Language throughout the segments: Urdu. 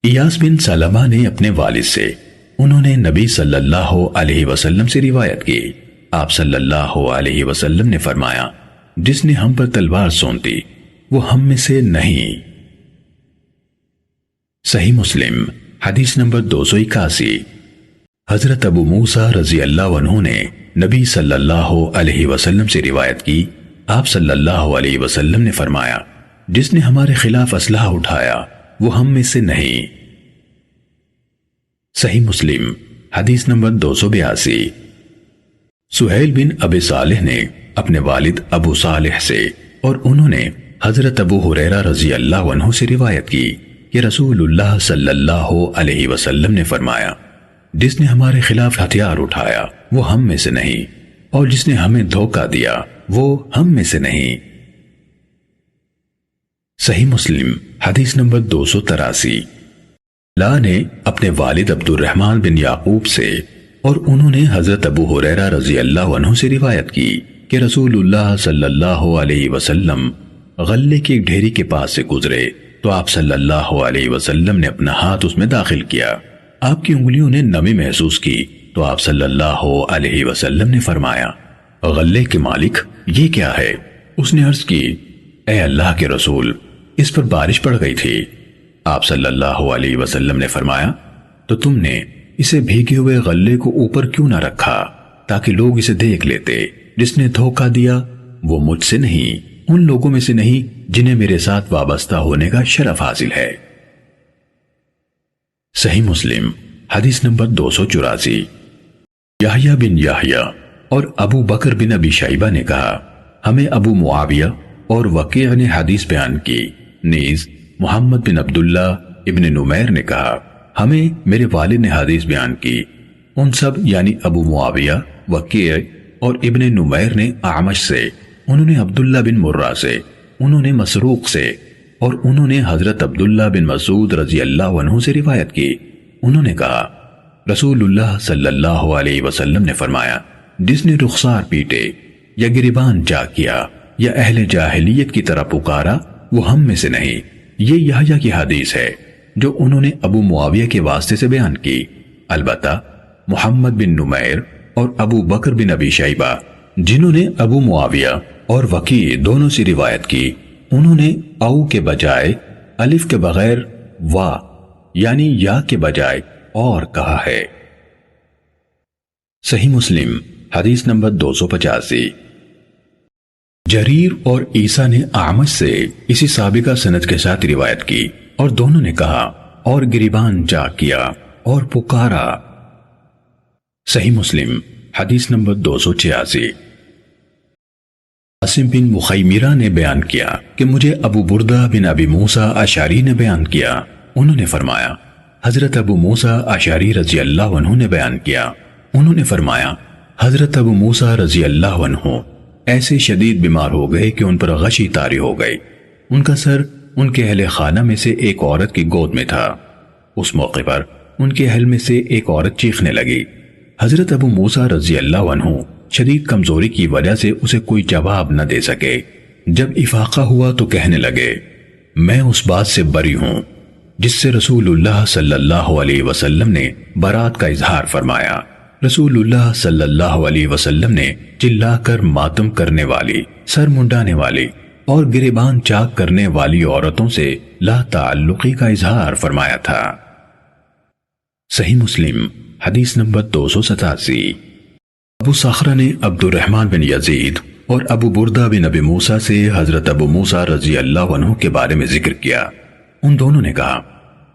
ایاس بن سلمہ نے اپنے والد سے، انہوں نے نبی صلی اللہ علیہ وسلم سے روایت کی، آپ صلی اللہ علیہ وسلم نے فرمایا، جس نے ہم پر تلوار سونت دی وہ ہم میں سے نہیں۔ صحیح مسلم حدیث نمبر 281۔ حضرت ابو موسیٰ رضی اللہ عنہ نے نبی صلی اللہ علیہ وسلم سے روایت کی، آپ صلی اللہ علیہ وسلم نے فرمایا، جس نے ہمارے خلاف اسلحہ اٹھایا وہ ہم میں سے نہیں۔ صحیح مسلم حدیث نمبر 282۔ سہیل بن ابی صالح نے اپنے والد ابو صالح سے اور انہوں نے حضرت ابو ہریرہ رضی اللہ عنہ سے روایت کی کہ رسول اللہ صلی اللہ علیہ وسلم نے فرمایا، جس نے ہمارے خلاف ہتھیار اٹھایا وہ ہم میں سے نہیں، اور جس نے ہمیں دھوکہ دیا وہ ہم میں سے نہیں۔ صحیح مسلم حدیث نمبر 283۔ لا نے اپنے والد عبد الرحمن بن یعقوب سے اور انہوں نے حضرت ابو ہریرہ رضی اللہ عنہ سے روایت کی کہ رسول اللہ صلی اللہ علیہ وسلم غلے کی ایک ڈھیری کے پاس سے گزرے تو آپ صلی اللہ علیہ وسلم نے اپنا ہاتھ اس میں داخل کیا، آپ کی انگلیوں نے نمی محسوس کی تو آپ صلی اللہ علیہ وسلم نے فرمایا، غلے کے مالک یہ کیا ہے؟ اس نے عرض کی، اے اللہ کے رسول، اس پر بارش پڑ گئی تھی۔ آپ صلی اللہ علیہ وسلم نے فرمایا، تو تم نے اسے بھیگے ہوئے غلے کو اوپر کیوں نہ رکھا تاکہ لوگ اسے دیکھ لیتے؟ جس نے دھوکہ دیا وہ مجھ سے نہیں، ان لوگوں میں سے نہیں جنہیں میرے ساتھ وابستہ ہونے کا شرف حاصل ہے۔ صحیح مسلم حدیث نمبر 284۔ یحییٰ بن یحییٰ اور ابو بکر بن ابی شیبہ نے کہا، ہمیں ابو معاویہ اور وکیع نے حدیث بیان کی، نیز محمد بن عبداللہ ابن نمیر نے کہا، ہمیں میرے والد نے حدیث بیان کی۔ ان سب یعنی ابو معاویہ، وکیع اور ابن نمیر نے اعمش سے، انہوں نے عبداللہ بن مرہ سے، انہوں نے مسروق سے اور انہوں نے حضرت عبداللہ بن مسعود رضی اللہ عنہ سے روایت کی، انہوں نے کہا، رسول اللہ صلی اللہ علیہ وسلم نے فرمایا، جس نے رخسار پیٹے یا گریبان جا کیا یا اہل جاہلیت کی طرح پکارا وہ ہم میں سے نہیں۔ یہ یحییٰ کی حدیث ہے جو انہوں نے ابو معاویہ کے واسطے سے بیان کی، البتہ محمد بن نمیر اور ابو بکر بن ابی شیبہ جنہوں نے ابو معاویہ اور وکیع دونوں سے روایت کی، انہوں نے او کے بجائے الف کے بغیر وا یعنی یا کے بجائے اور کہا ہے۔ صحیح مسلم حدیث نمبر 285۔ جریر اور عیسیٰ نے اعمش سے اسی سابقہ سند کے ساتھ روایت کی اور دونوں نے کہا، اور گریبان جا کیا اور پکارا۔ صحیح مسلم حدیث نمبر 286۔ عاصم بن مخیمرہ نے بیان کیا کہ مجھے ابو بردہ بن ابی موسیٰ اشعری نے بیان کیا، انہوں نے فرمایا، حضرت ابو موسیٰ اشعری رضی اللہ عنہ نے بیان کیا، انہوں نے فرمایا، حضرت ابو موسیٰ رضی اللہ عنہ ایسے شدید بیمار ہو گئے کہ ان پر غشی طاری ہو گئی، ان کا سر ان کے اہل خانہ میں سے ایک عورت کی گود میں تھا۔ اس موقع پر ان کے اہل میں سے ایک عورت چیخنے لگی، حضرت ابو موسیٰ رضی اللہ عنہ شدید کمزوری کی وجہ سے اسے کوئی جواب نہ دے سکے۔ جب افاقہ ہوا تو کہنے لگے، میں اس بات سے بری ہوں جس سے رسول اللہ صلی اللہ علیہ وسلم نے برات کا اظہار فرمایا۔ رسول اللہ صلی اللہ علیہ وسلم نے چلا کر ماتم کرنے والی، سر منڈانے والی اور گریبان چاک کرنے والی عورتوں سے لا تعلقی کا اظہار فرمایا تھا۔ صحیح مسلم حدیث نمبر 287۔ ابو صخرہ نے عبد الرحمن بن یزید اور ابو بردہ بن ابی موسیٰ سے حضرت ابو موسیٰ رضی اللہ عنہ کے بارے میں ذکر کیا، ان دونوں نے کہا،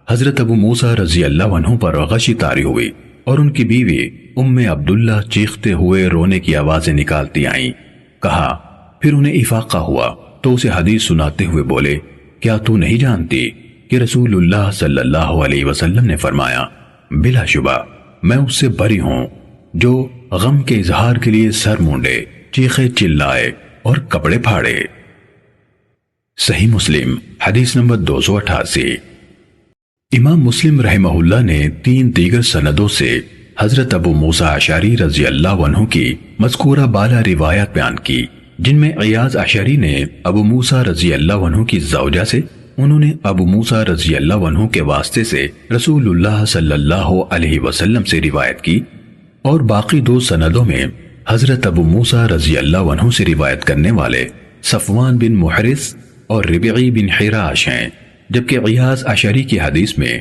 حضرت ابو موسیٰ رضی اللہ عنہ پر غشی طاری ہوئی اور ان کی بیوی ام عبداللہ چیختے ہوئے رونے کی آوازیں نکالتی آئیں۔ کہا، پھر انہیں افاقہ ہوا تو اسے حدیث سناتے ہوئے بولے، کیا تو نہیں جانتی کہ رسول اللہ صلی اللہ علیہ وسلم نے فرمایا، بلا شبہ میں اس سے بری ہوں جو غم کے اظہار کے لیے سر مونڈے، چیخے چلائے اور کپڑے پھاڑے۔ صحیح مسلم حدیث نمبر 288۔ امام مسلم رحمہ اللہ نے 3 دیگر سندوں سے حضرت ابو موسیٰ اشعری رضی اللہ عنہ کی مذکورہ بالا روایت بیان کی، جن میں عیاض اشعری نے ابو موسیٰ رضی اللہ عنہ کی زوجہ سے انہوں نے ابو موسیٰ رضی اللہ عنہ کے واسطے سے رسول اللہ صلی اللہ علیہ وسلم سے روایت کی، اور باقی 2 سندوں میں حضرت ابو موسیٰ رضی اللہ عنہ سے روایت کرنے والے صفوان بن محرز اور ربعی بن حراش ہیں، جبکہ غیاث اشعری کی حدیث میں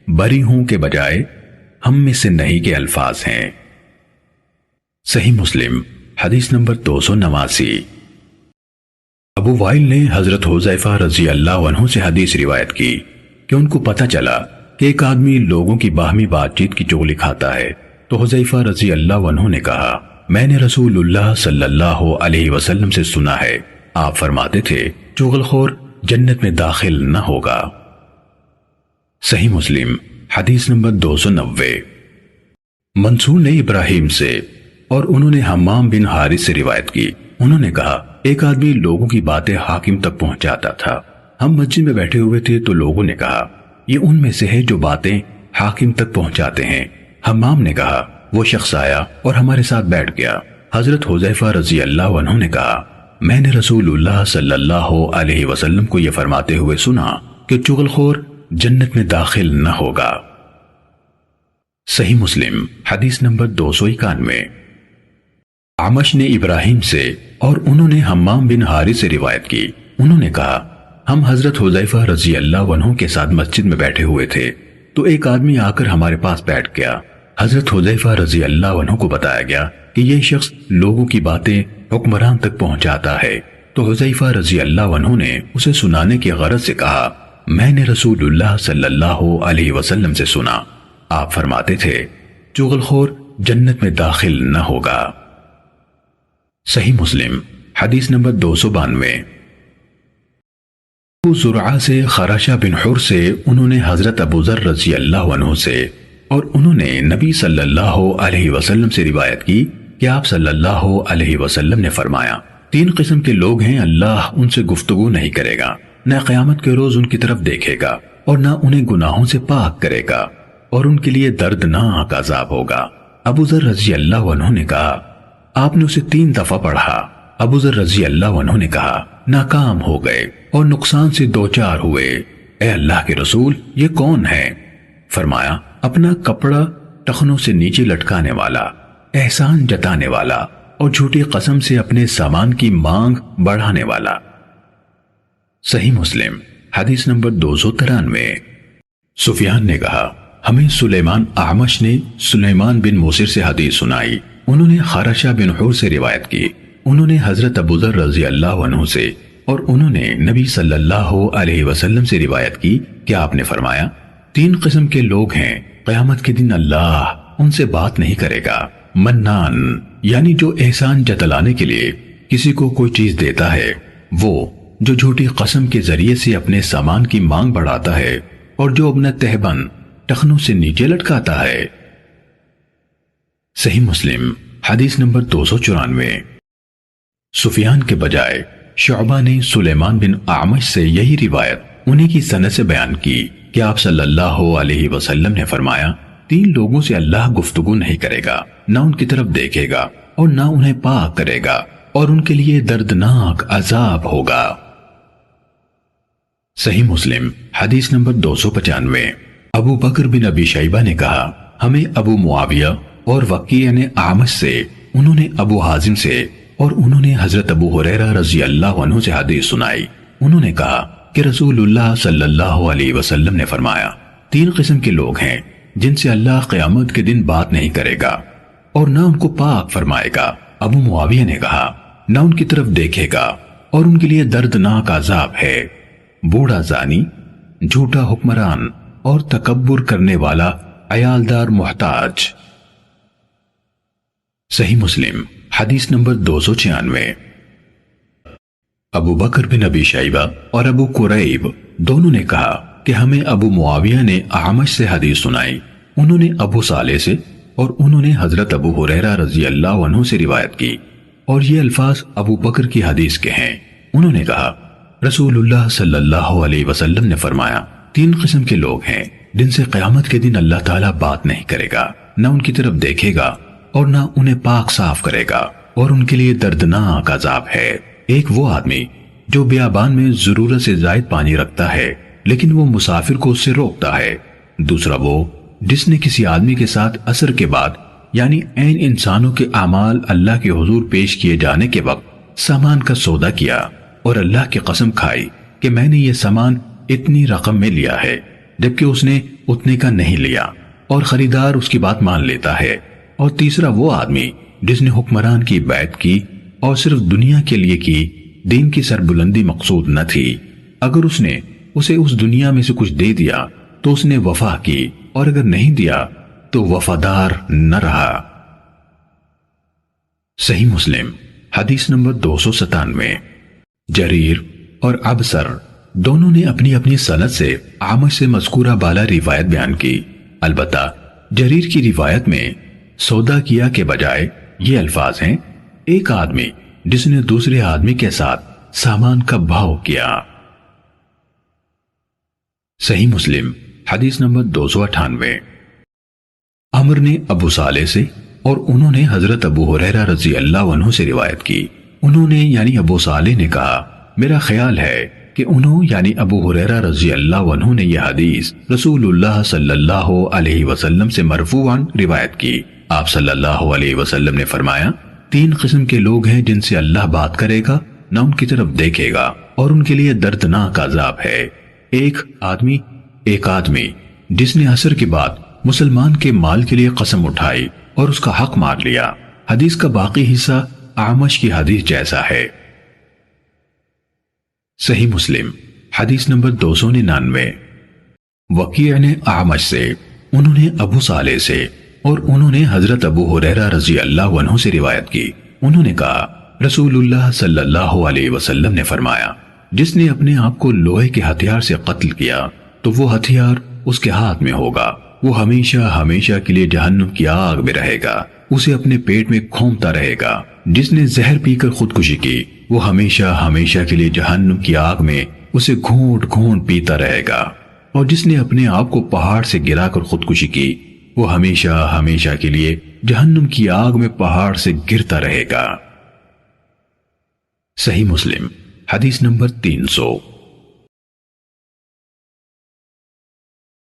بری ہوں کے بجائے ہم میں سے نہیں کے الفاظ ہیں۔ صحیح مسلم حدیث نمبر 289۔ ابو وائل نے حضرت حذیفہ رضی اللہ عنہ سے حدیث روایت کی کہ ان کو پتہ چلا کہ ایک آدمی لوگوں کی باہمی بات چیت کی چغلی کھاتا ہے، تو حذیفہ رضی اللہ عنہ نے کہا، میں نے رسول اللہ صلی اللہ علیہ وسلم سے سنا ہے، آپ فرماتے تھے چغل خور جنت میں داخل نہ ہوگا۔ صحیح مسلم حدیث نمبر 290۔ منصور نے ابراہیم سے اور انہوں نے حمام بن حارث سے روایت کی، انہوں نے کہا ایک آدمی لوگوں کی باتیں حاکم تک پہنچاتا تھا۔ ہم مسجد میں بیٹھے ہوئے تھے تو لوگوں نے کہا یہ ان میں سے ہے جو باتیں حاکم تک پہنچاتے ہیں۔ حمام نے کہا وہ شخص آیا اور ہمارے ساتھ بیٹھ گیا۔ حضرت حذیفہ رضی اللہ عنہ نے کہا میں نے رسول اللہ صلی اللہ علیہ وسلم کو یہ فرماتے ہوئے سنا کہ چغل خور جنت میں داخل نہ ہوگا۔ صحیح مسلم حدیث نمبر 291۔ عمش نے ابراہیم سے اور انہوں نے حمام بن حارث سے روایت کی، انہوں نے کہا ہم حضرت حذیفہ رضی اللہ عنہ کے ساتھ مسجد میں بیٹھے ہوئے تھے تو ایک آدمی آ کر ہمارے پاس بیٹھ گیا۔ حضرت حذیفہ رضی اللہ عنہ کو بتایا گیا کہ یہ شخص لوگوں کی باتیں حکمران تک پہنچاتا ہے، تو حذیفہ رضی اللہ عنہ نے اسے سنانے کی غرض سے کہا میں نے رسول اللہ صلی اللہ علیہ وسلم سے سنا، آپ فرماتے تھے چغل خور جنت میں داخل نہ ہوگا۔ صحیح مسلم حدیث نمبر 292۔ ابو زرعہ سے خراشہ بن حر سے انہوں نے حضرت ابو ذر رضی اللہ عنہ سے اور انہوں نے نبی صلی اللہ علیہ وسلم سے روایت کی کہ آپ صلی اللہ علیہ وسلم نے فرمایا 3 قسم کے لوگ ہیں اللہ ان سے گفتگو نہیں کرے گا، نہ قیامت کے روز ان کی طرف دیکھے گا اور نہ انہیں گناہوں سے پاک کرے گا، اور ان کے لیے دردناک عذاب ہوگا۔ ابو ذر رضی اللہ عنہ نے کہا آپ نے اسے 3 دفعہ پڑھا۔ ابو ذر رضی اللہ عنہ نے کہا ناکام ہو گئے اور نقصان سے 2-4 ہوئے، اے اللہ کے رسول یہ کون ہے؟ فرمایا اپنا کپڑا ٹخنوں سے نیچے لٹکانے والا، احسان جتانے والا اور جھوٹی قسم سے اپنے سامان کی مانگ بڑھانے والا۔ صحیح مسلم حدیث نمبر 293۔ سفیان نے کہا ہمیں سلیمان اعمش نے سلیمان بن موسر سے حدیث سنائی، انہوں نے خراشہ بن حور سے روایت کی، انہوں نے حضرت ابو ذر رضی اللہ عنہ سے اور انہوں نے نبی صلی اللہ علیہ وسلم سے روایت کی کہ آپ نے فرمایا 3 قسم کے لوگ ہیں قیامت کے دن اللہ ان سے بات نہیں کرے گا۔ منان یعنی جو احسان جتلانے کے لیے کسی کو کوئی چیز دیتا ہے، وہ جو جھوٹی قسم کے ذریعے سے اپنے سامان کی مانگ بڑھاتا ہے، اور جو اپنا تہبند ٹخنوں سے نیچے لٹکاتا ہے۔ صحیح مسلم حدیث نمبر 294۔ سفیان کے بجائے شعبہ نے سلیمان بن اعمش سے یہی روایت انہی کی سند سے بیان کی کہ آپ صلی اللہ علیہ وسلم نے فرمایا 3 لوگوں سے اللہ گفتگو نہیں کرے گا، نہ ان کی طرف دیکھے گا اور نہ انہیں پاک کرے گا، اور ان کے لیے دردناک عذاب ہوگا۔ صحیح مسلم حدیث نمبر 295۔ ابو بکر بن ابی شیبہ نے کہا ہمیں ابو معاویہ اور وقیع نے اعمش سے، انہوں نے ابو حازم سے اور انہوں نے حضرت ابو ہریرہ رضی اللہ عنہ سے حدیث سنائی، انہوں نے کہا کہ رسول اللہ صلی اللہ علیہ وسلم نے فرمایا 3 قسم کے لوگ ہیں جن سے اللہ قیامت کے دن بات نہیں کرے گا اور نہ ان کو پاک فرمائے گا۔ ابو معاویہ نے کہا نہ ان کی طرف دیکھے گا اور ان کے لیے دردناک عذاب ہے، بوڑھا زانی، جھوٹا حکمران اور تکبر کرنے والا عیالدار محتاج۔ صحیح مسلم حدیث نمبر 296۔ ابو بکر بن ابی شیبہ اور ابو قریب دونوں نے کہا کہ ہمیں ابو معاویہ نے اعمش سے حدیث سنائی، انہوں نے ابو صالح سے اور انہوں نے حضرت ابو ہریرہ رضی اللہ عنہ سے روایت کی، اور یہ الفاظ ابو بکر کی حدیث کے ہیں۔ انہوں نے کہا رسول اللہ صلی اللہ علیہ وسلم نے فرمایا 3 قسم کے لوگ ہیں جن سے قیامت کے دن اللہ تعالیٰ بات نہیں کرے گا، نہ ان کی طرف دیکھے گا اور نہ انہیں پاک صاف کرے گا، اور ان کے لیے دردناک عذاب ہے۔ ایک وہ آدمی جو بیابان میں ضرورت سے زائد پانی رکھتا ہے لیکن وہ مسافر کو اس سے روکتا ہے۔ دوسرا وہ جس نے کسی آدمی کے ساتھ عصر کے بعد یعنی عین انسانوں کے اعمال اللہ کے حضور پیش کیے جانے کے وقت سامان کا سودا کیا اور اللہ کی قسم کھائی کہ میں نے یہ سامان اتنی رقم میں لیا ہے، جبکہ اس نے اتنے کا نہیں لیا، اور خریدار اس کی بات مان لیتا ہے۔ اور تیسرا وہ آدمی جس نے حکمران کی بیعت کی اور صرف دنیا کے لیے کی، دین کی سربلندی مقصود نہ تھی۔ اگر اس نے اسے اس دنیا میں سے کچھ دے دیا تو اس نے وفا کی، اور اگر نہیں دیا تو وفادار نہ رہا۔ صحیح مسلم حدیث نمبر 297۔ جریر اور ابصر دونوں نے اپنی اپنی سند سے اعمش سے مذکورہ بالا روایت بیان کی۔ البتہ جریر کی روایت میں سودا کیا کے بجائے یہ الفاظ ہیں: ایک آدمی جس نے دوسرے آدمی کے ساتھ سامان کا بھاؤ کیا۔ صحیح مسلم حدیث نمبر 298۔ عمر نے ابو صالح سے اور انہوں نے حضرت ابو ہریرہ رضی اللہ عنہ سے روایت کی۔ انہوں نے یعنی ابو صالح نے کہا، میرا خیال ہے کہ انہوں یعنی ابو ہریرہ رضی اللہ عنہ نے یہ حدیث رسول اللہ صلی اللہ علیہ وسلم سے مرفوعاً روایت کی۔ آپ صلی اللہ علیہ وسلم نے فرمایا، 3 قسم کے لوگ ہیں جن سے اللہ بات کرے گا نہ ان کی طرف دیکھے گا اور ان کے لیے دردناک عذاب ہے۔ ایک آدمی جس نے عصر کے بعد مسلمان کے مال کے لیے قسم اٹھائی اور اس کا حق مار لیا۔ حدیث کا باقی حصہ اعمش کی حدیث جیسا ہے۔ صحیح مسلم حدیث نمبر 299۔ وکیع نے اعمش سے، انہوں نے ابو صالح سے اور انہوں نے حضرت ابو ہریرہ رضی اللہ عنہ سے روایت کی۔ انہوں نے کہا، رسول اللہ صلی اللہ علیہ وسلم نے فرمایا، جس نے اپنے آپ کو لوہے کے ہتھیار سے قتل کیا تو وہ ہتھیار اس کے ہاتھ میں ہوگا، وہ ہمیشہ ہمیشہ کے لیے جہنم کی آگ میں رہے گا، اسے اپنے پیٹ میں کھونپتا رہے گا۔ جس نے زہر پی کر خودکشی کی وہ ہمیشہ ہمیشہ کے لیے جہنم کی آگ میں اسے گھونٹ گھونٹ پیتا رہے گا، اور جس نے اپنے آپ کو پہاڑ سے گرا کر خودکشی کی وہ ہمیشہ ہمیشہ کے لیے جہنم کی آگ میں پہاڑ سے گرتا رہے گا۔ صحیح مسلم حدیث نمبر 300۔